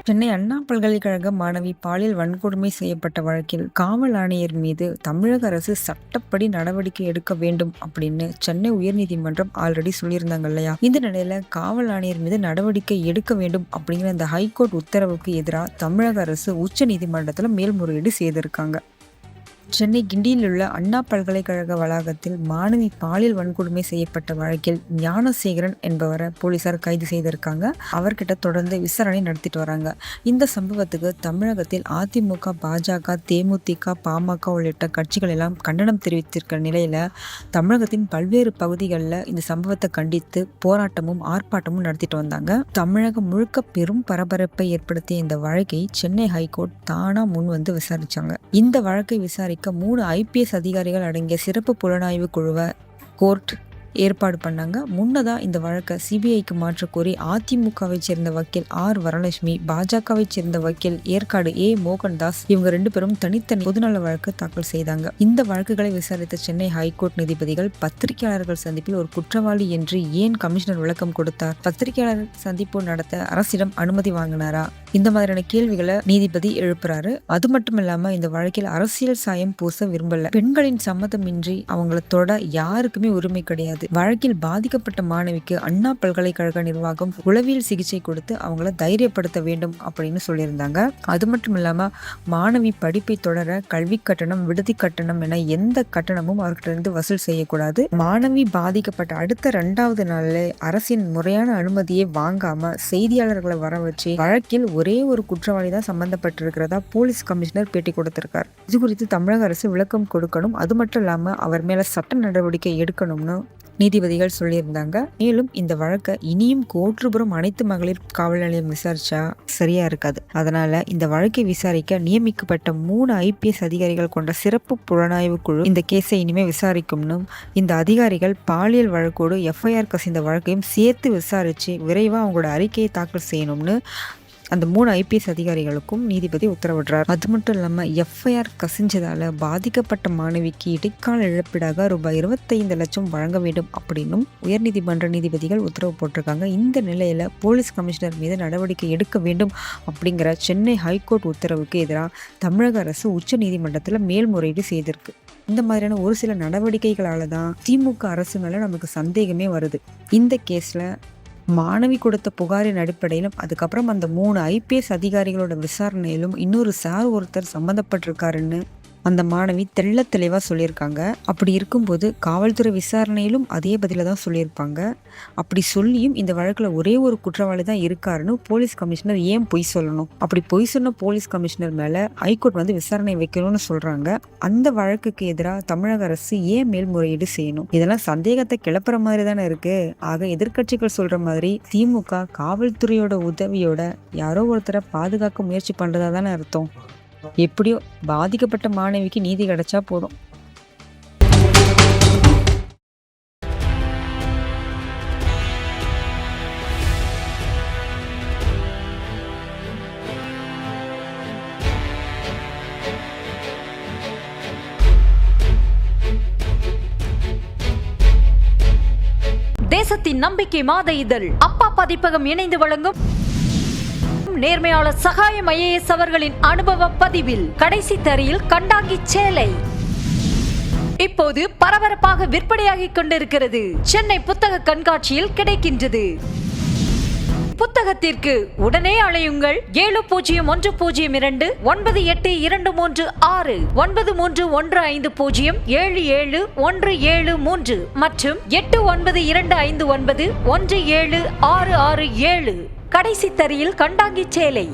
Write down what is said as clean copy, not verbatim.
சென்னை அண்ணா பல்கலைக்கழக மாணவி பாலியல் வன்கொடுமை செய்யப்பட்ட வழக்கில் காவல் ஆணையர் மீது தமிழக அரசு சட்டப்படி நடவடிக்கை எடுக்க வேண்டும் அப்படின்னு சென்னை உயர்நீதிமன்றம் ஆல்ரெடி சொல்லியிருந்தாங்க இல்லையா? இந்த நிலையில காவல் ஆணையர் மீது நடவடிக்கை எடுக்க வேண்டும் அப்படிங்கிற இந்த ஹைகோர்ட் உத்தரவுக்கு எதிராக தமிழக அரசு உச்ச நீதிமன்றத்தில் மேல்முறையீடு செய்திருக்காங்க. சென்னை கிண்டியில் உள்ள அண்ணா பல்கலைக்கழக வளாகத்தில் மாணவி பாலியல் வன்கொடுமை செய்யப்பட்ட வழக்கில் ஞானசேகரன் என்பவரை போலீசார் கைது செய்திருக்காங்க. அவர்கிட்ட தொடர்ந்து விசாரணை நடத்திட்டு வராங்க. இந்த சம்பவத்துக்கு தமிழகத்தில் அதிமுக, பாஜக, தேமுதிக, பாமக உள்ளிட்ட கட்சிகள் எல்லாம் கண்டனம் தெரிவித்திருக்கிற நிலையில தமிழகத்தின் பல்வேறு பகுதிகளில் இந்த சம்பவத்தை கண்டித்து போராட்டமும் ஆர்ப்பாட்டமும் நடத்திட்டு வந்தாங்க. தமிழகம் முழுக்க பெரும் பரபரப்பை ஏற்படுத்திய இந்த வழக்கை சென்னை ஹைகோர்ட் தானா முன் வந்து விசாரிச்சாங்க. இந்த வழக்கை விசாரிக்க 3 IPS அதிகாரிகள் அடங்கிய சிறப்பு புலனாய்வு குழுவை கோர்ட் ஏற்பாடு பண்ணாங்க. முன்னதா இந்த வழக்கை CBIக்கு மாற்ற கோரி அதிமுகவை சேர்ந்த வக்கீல் R வரலட்சுமி, பாஜகவை சேர்ந்த வக்கீல் ஏற்காடு A மோகன்தாஸ் இவங்க 2 பேரும் தனித்தனி பொதுநல வழக்கு தாக்கல் செய்தாங்க. இந்த வழக்குகளை விசாரித்த சென்னை ஹைகோர்ட் நீதிபதிகள் பத்திரிகையாளர்கள் சந்திப்பில் ஒரு குற்றவாளி என்று ஏன் கமிஷனர் விளக்கம் கொடுத்தார், பத்திரிகையாளர் சந்திப்பு நடத்த அரசிடம் அனுமதி வாங்கினாரா, இந்த மாதிரியான கேள்விகளை நீதிபதி எழுப்புறாரு. அது மட்டும் இல்லாம இந்த வழக்கில் அரசியல் சாயம் பூச விரும்பல. பெண்களின் சம்மதமின்றி அவங்கள தொட யாருக்குமே உரிமை கிடையாது. வழக்கில் பாதிக்கப்பட்ட மாணவிக்கு அண்ணா பல்கலைக்கழக நிர்வாகம் உளவியல் சிகிச்சை கொடுத்து அவங்கள தைரியப்படுத்த வேண்டும் அப்படின்னு சொல்லியிருந்தாங்க. அது மட்டும் இல்லாம மாணவி படிப்பை தொடர கல்வி கட்டணம், விடுதி கட்டணம் என எந்த கட்டணமும் அவர்கிட்ட இருந்து வசூல் செய்யக்கூடாது. மாணவி பாதிக்கப்பட்ட அடுத்த 2வது நாளில் அரசின் முறையான அனுமதியை வாங்காம செய்தியாளர்களை வர வச்சு வழக்கில் ஒரே ஒரு குற்றவாளி தான் சம்பந்தப்பட்டிருக்கிறதா போலீஸ் கமிஷனர் பேட்டி கொடுத்திருக்கார். இது குறித்து தமிழக அரசு விளக்கம் கொடுக்கணும். அது மட்டும் இல்லாம அவர் மேல சட்ட நடவடிக்கை எடுக்கணும்னு நீதிபதிகள் சொல்லியிருந்தாங்க. மேலும் இந்த வழக்கை இனியும் கோற்றுபுரம் அனைத்து மகளிர் காவல் நிலையம் விசாரிச்சா சரியா இருக்காது. அதனால இந்த வழக்கை விசாரிக்க நியமிக்கப்பட்ட 3 IPS அதிகாரிகள் கொண்ட சிறப்பு புலனாய்வு குழு இந்த கேஸை இனிமே விசாரிக்கும்னு, இந்த அதிகாரிகள் பாலியல் வழக்கோடு FIR கசிந்த வழக்கையும் சேர்த்து விசாரிச்சு விரைவா அவங்களோட அறிக்கையை தாக்கல் செய்யணும்னு அந்த 3 IPS அதிகாரிகளுக்கும் நீதிபதி உத்தரவிடுறார். அது மட்டும் இல்லாமல் FIR கசிஞ்சதால பாதிக்கப்பட்ட மாணவிக்கு இடைக்கால இழப்பீடாக ரூபாய் 25 லட்சம் வழங்க வேண்டும் அப்படின்னும் உயர்நீதிமன்ற நீதிபதிகள் உத்தரவு போட்டிருக்காங்க. இந்த நிலையில போலீஸ் கமிஷனர் மீது நடவடிக்கை எடுக்க வேண்டும் அப்படிங்கிற சென்னை ஹைகோர்ட் உத்தரவுக்கு எதிராக தமிழக அரசு உச்ச நீதிமன்றத்தில் மேல்முறையீடு செய்திருக்கு. இந்த மாதிரியான ஒரு சில நடவடிக்கைகளால தான் திமுக அரசு மேல நமக்கு சந்தேகமே வருது. இந்த கேஸ்ல மாணவி கொடுத்த புகாரின் அடிப்படையிலும் அதுக்கப்புறம் அந்த 3 IPS அதிகாரிகளோட விசாரணையிலும் இன்னொரு சார் ஒருத்தர் சம்மந்தப்பட்டிருக்காருன்னு அந்த மாணவி தெள்ள தெளிவாக சொல்லியிருக்காங்க. அப்படி இருக்கும்போது காவல்துறை விசாரணையிலும் அதே பதில தான் சொல்லியிருப்பாங்க. அப்படி சொல்லியும் இந்த வழக்கில் ஒரே ஒரு குற்றவாளி தான் இருக்காருன்னு போலீஸ் கமிஷனர் ஏன் பொய் சொல்லணும்? அப்படி பொய் சொன்ன போலீஸ் கமிஷனர் மேலே ஹைகோர்ட் வந்து விசாரணை வைக்கணும்னு சொல்கிறாங்க. அந்த வழக்குக்கு எதிராக தமிழக அரசு ஏன் மேல்முறையீடு செய்யணும்? இதெல்லாம் சந்தேகத்தை கிளப்புற மாதிரி தானே இருக்கு. ஆக எதிர்கட்சிகள் சொல்கிற மாதிரி திமுக காவல்துறையோட உதவியோட யாரோ ஒருத்தரை பாதுகாக்க முயற்சி பண்ணுறதா தானே அர்த்தம். எப்படியோ பாதிக்கப்பட்ட மாணவிக்கு நீதி கிடைச்சா போதும். தேசத்தின் நம்பிக்கை மாத இதழ் அப்பா பதிப்பகம் இணைந்து வழங்கும் நேர்மையாளர் சகாயம் IAS அவர்களின் அனுபவ பதிவில் கடைசி தரியில் கண்டாங்கி சேலை இப்போது பரபரப்பாக விற்பனையாகிக் கொண்டிருக்கிறது. சென்னை புத்தக கண்காட்சியில் கிடைக்கின்றது. புத்தகத்திற்கு உடனே அழையுங்கள் 701002 9823 9315 77173 மற்றும் 8925917667. கடைசி தரியில் கண்டாங்கி சேலை.